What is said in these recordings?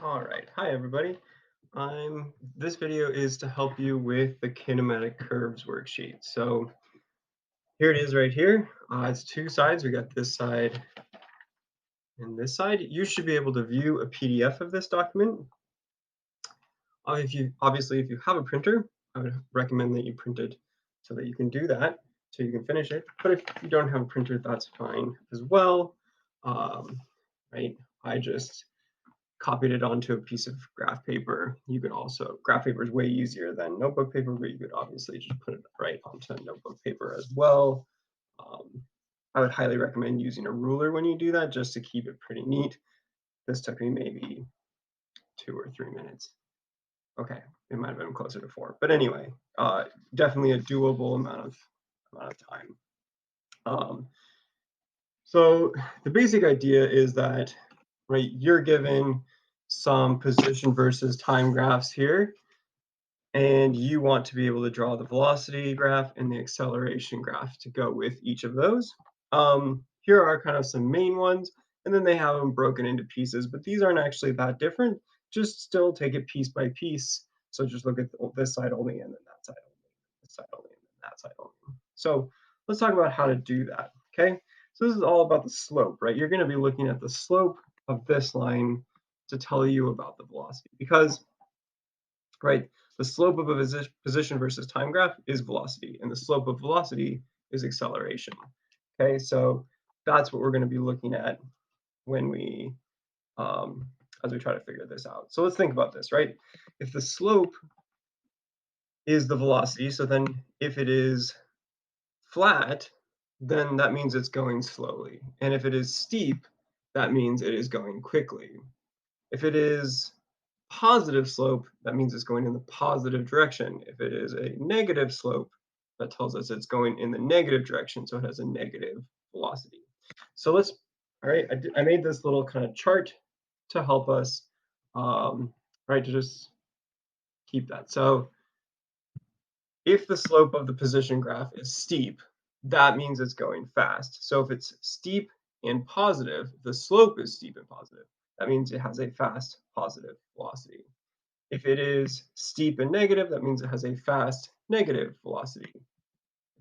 All right. Hi, everybody. This video is to help you with the Kinematic Curves worksheet. So here it is right here. It's two sides. We got this side and this side. You should be able to view a PDF of this document. If you have a printer, I would recommend that you print it so that you can do that, so you can finish it. But if you don't have a printer, that's fine as well. Um, right? I just copied it onto a piece of graph paper. You could also, graph paper is way easier than notebook paper, but you could obviously just put it right onto notebook paper as well. Um, I would highly recommend using a ruler when you do that, just to keep it pretty neat. This took me maybe 2 or 3 minutes. Okay, it might have been closer to 4, but anyway, definitely a doable amount of time. Um, so the basic idea is that, right, you're given some position versus time graphs here, and you want to be able to draw the velocity graph and the acceleration graph to go with each of those. Here are kind of some main ones, and then they have them broken into pieces, but these aren't actually that different. Just still take it piece by piece. So just look at this side only, and then that side only, this side only, and then that side only. So let's talk about how to do that, okay? So this is all about the slope, right? You're going to be looking at the slope of this line to tell you about the velocity, because, right, the slope of a position versus time graph is velocity, and the slope of velocity is acceleration. Okay, so that's what we're going to be looking at when as we try to figure this out. So let's think about this, right? If the slope is the velocity, so then if it is flat, then that means it's going slowly. And if it is steep, that means it is going quickly. If it is positive slope, that means it's going in the positive direction. If it is a negative slope, that tells us it's going in the negative direction, so it has a negative velocity. So all right, I made this little kind of chart to help us, right, to just keep that. So if the slope of the position graph is steep, that means it's going fast. So if it's steep and positive, the slope is steep and positive. That means it has a fast positive velocity. If it is steep and negative, that means it has a fast negative velocity.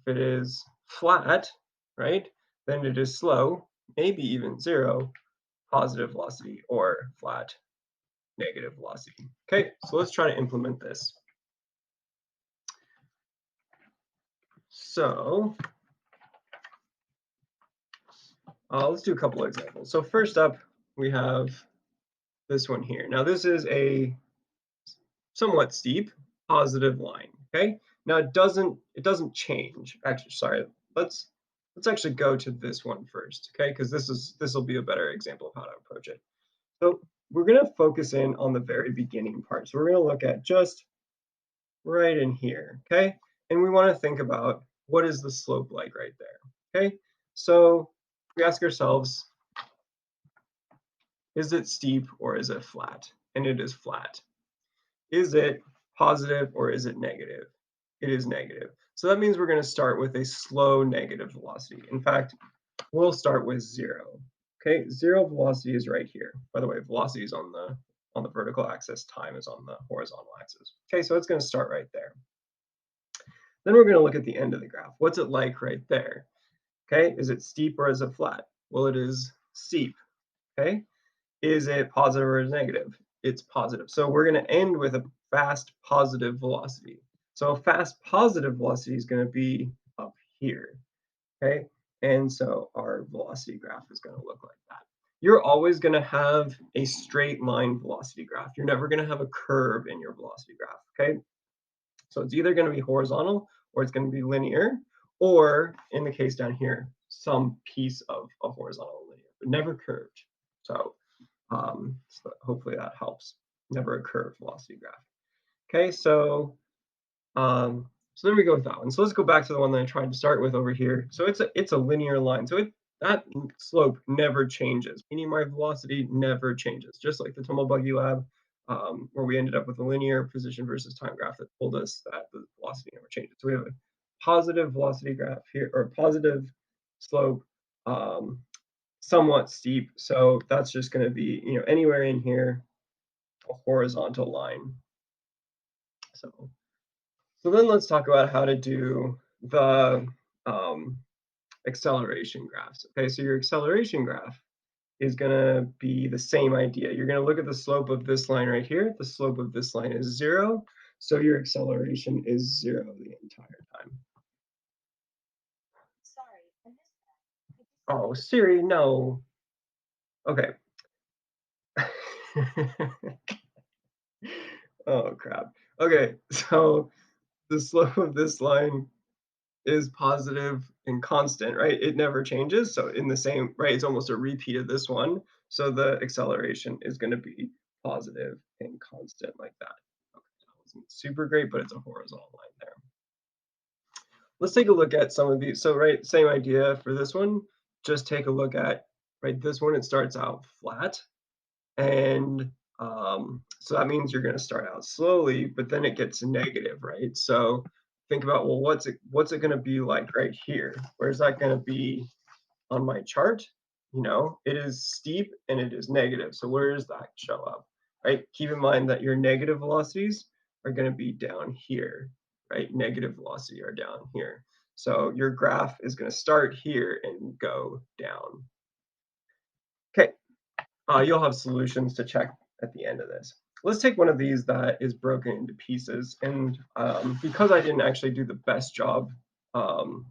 If it is flat, right, then it is slow, maybe even zero, positive velocity, or flat negative velocity. Okay, so let's try to implement this. So let's do a couple of examples. So first up, we have this one here. Now this is a somewhat steep positive line. Okay. Now it doesn't change. Actually, sorry. Let's actually go to this one first. Okay, because this will be a better example of how to approach it. So we're going to focus in on the very beginning part. So we're going to look at just right in here. Okay, and we want to think about what is the slope like right there. Okay, so we ask ourselves, is it steep or is it flat? And it is flat. Is it positive or is it negative? It is negative. So that means we're going to start with a slow negative velocity. In fact, we'll start with 0. Okay, 0 velocity is right here. By the way, velocity is on the vertical axis, time is on the horizontal axis. Okay, so it's going to start right there. Then we're going to look at the end of the graph. What's it like right there? Okay, is it steep or is it flat? Well, it is steep. Okay, is it positive or is it negative? It's positive. So we're going to end with a fast positive velocity. So a fast positive velocity is going to be up here. Okay, and so our velocity graph is going to look like that. You're always going to have a straight line velocity graph. You're never going to have a curve in your velocity graph. Okay, so it's either going to be horizontal or it's going to be linear, or in the case down here, some piece of a horizontal linear, but never curved. So hopefully that helps. Never a curved velocity graph. Okay, so there we go with that one. So let's go back to the one that I tried to start with over here. So it's a linear line. So that slope never changes, meaning my velocity never changes, just like the tumble buggy lab, where we ended up with a linear position versus time graph that told us that the velocity never changes. So we have a positive velocity graph here, or positive slope, somewhat steep. So that's just going to be, anywhere in here. a horizontal line. So then let's talk about how to do the acceleration graphs. Okay, so your acceleration graph is going to be the same idea. You're going to look at the slope of this line right here. The slope of this line is 0. So your acceleration is 0 the entire time. Oh, Siri, no. Okay. Oh, crap. Okay, so the slope of this line is positive and constant, right? It never changes. So in the same, right, it's almost a repeat of this one. So the acceleration is going to be positive and constant like that. Okay, that wasn't super great, but it's a horizontal line there. Let's take a look at some of these. So, right, same idea for this one. Just take a look at, right, this one, it starts out flat. And so that means you're going to start out slowly, but then it gets negative, right? So think about, well, what's it going to be like right here? Where's that going to be on my chart? You know, it is steep and it is negative. So where does that show up, right? Keep in mind that your negative velocities are going to be down here, right? Negative velocity are down here. So your graph is going to start here and go down. Okay, you'll have solutions to check at the end of this. Let's take one of these that is broken into pieces. And because I didn't actually do the best job um,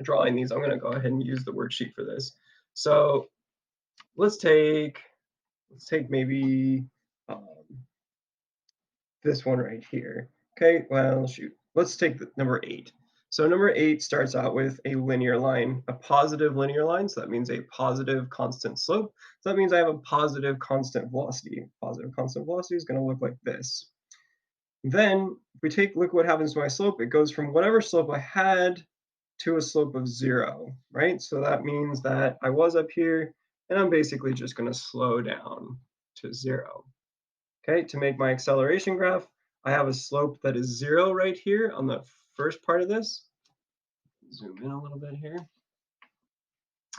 drawing these, I'm going to go ahead and use the worksheet for this. So let's take maybe this one right here. Okay, well, shoot. Let's take the number 8. So number 8 starts out with a linear line, a positive linear line. So that means a positive constant slope. So that means I have a positive constant velocity. Positive constant velocity is going to look like this. Then if we look what happens to my slope, it goes from whatever slope I had to a slope of 0, right? So that means that I was up here and I'm basically just going to slow down to 0. Okay, to make my acceleration graph, I have a slope that is 0 right here on the first part of this. Zoom in a little bit here.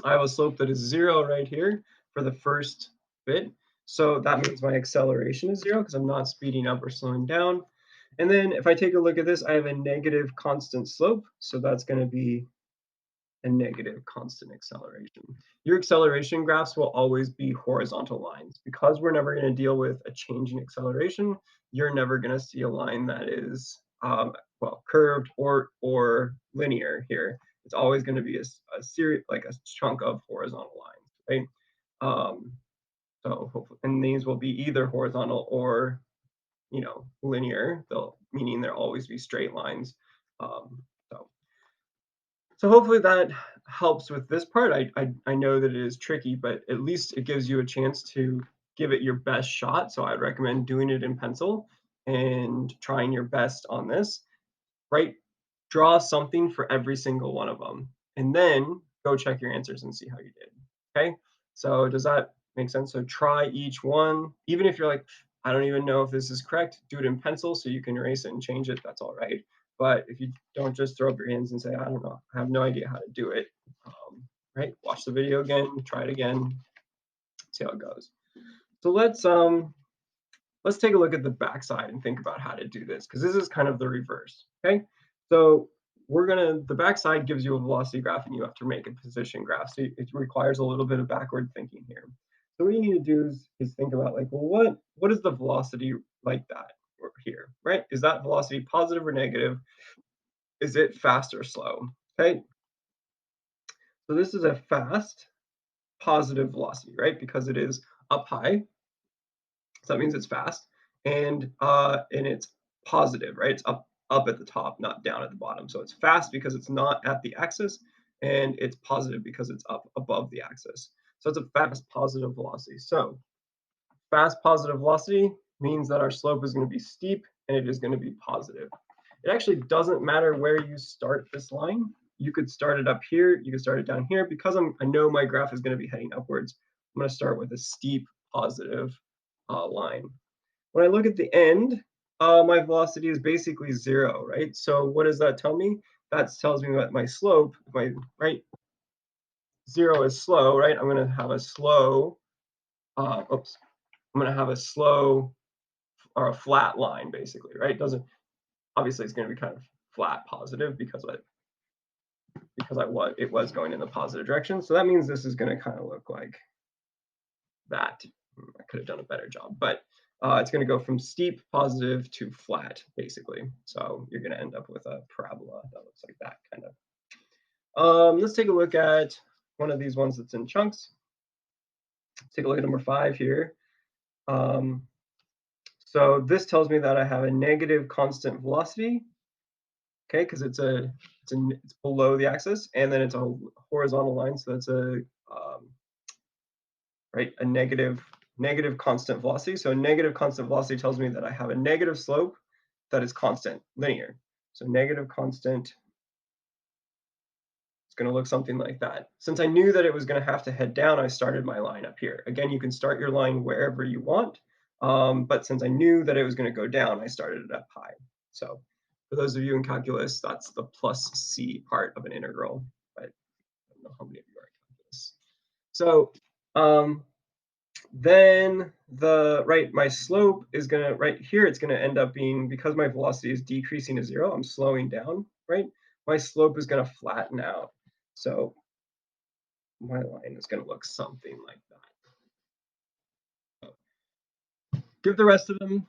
I have a slope that is 0 right here for the first bit. So that means my acceleration is 0 because I'm not speeding up or slowing down. And then if I take a look at this, I have a negative constant slope. So that's going to be a negative constant acceleration. Your acceleration graphs will always be horizontal lines. Because we're never going to deal with a change in acceleration, you're never going to see a line that is well, curved or linear here. It's always going to be a series, like a chunk of horizontal lines, right? So hopefully, and these will be either horizontal or, you know, linear. Meaning they'll always be straight lines. Um, so so hopefully that helps with this part. I know that it is tricky, but at least it gives you a chance to give it your best shot. So I'd recommend doing it in pencil and trying your best on this. Right? Draw something for every single one of them, and then go check your answers and see how you did. Okay? So does that make sense? So try each one, even if you're like, I don't even know if this is correct, do it in pencil so you can erase it and change it. That's all right. But if you don't just throw up your hands and say, I don't know, I have no idea how to do it, right? Watch the video again, try it again, see how it goes. So let's take a look at the backside and think about how to do this, because this is kind of the reverse. Okay, so the backside gives you a velocity graph and you have to make a position graph. So it requires a little bit of backward thinking here. So what you need to do is think about, like, well, what is the velocity like that here, right? Is that velocity positive or negative? Is it fast or slow? Okay, so this is a fast positive velocity, right? Because it is up high, so that means it's fast, and it's positive, right? It's up at the top, not down at the bottom. So it's fast because it's not at the axis, and it's positive because it's up above the axis. So it's a fast positive velocity. So fast positive velocity means that our slope is going to be steep and it is going to be positive. It actually doesn't matter where you start this line. You could start it up here, you could start it down here. Because I know my graph is going to be heading upwards, I'm going to start with a steep positive line. When I look at the end, my velocity is basically 0, right? So what does that tell me? That tells me that my slope, right, 0 is slow, right? I'm going to have a slow, oops, I'm going to have a slow or a flat line, basically, right? Doesn't obviously it's going to be kind of flat positive because it was going in the positive direction. So that means this is going to kind of look like that. I could have done a better job, but it's going to go from steep positive to flat, basically. So you're going to end up with a parabola that looks like that, kind of. Let's take a look at one of these ones that's in chunks. Let's take a look at number 5 here. So this tells me that I have a negative constant velocity, okay, because it's below the axis, and then it's a horizontal line, so that's a right, a negative constant velocity. So a negative constant velocity tells me that I have a negative slope that is constant, linear. So negative constant, it's going to look something like that. Since I knew that it was going to have to head down, I started my line up here. Again, you can start your line wherever you want, but since I knew that it was going to go down, I started it up high. So for those of you in calculus, that's the plus c part of an integral, but I don't know how many of you are in calculus. So then my slope is gonna, right here, it's gonna end up being, because my velocity is decreasing to 0, I'm slowing down, right? My slope is gonna flatten out. So my line is gonna look something like that. So give the rest of them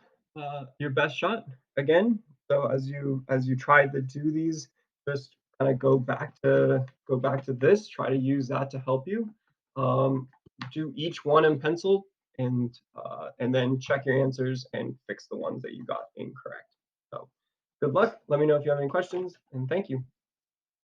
your best shot again. So as you try to do these, just kind of go back to this, try to use that to help you. Do each one in pencil, and then check your answers and fix the ones that you got incorrect. So good luck. Let me know if you have any questions, and thank you.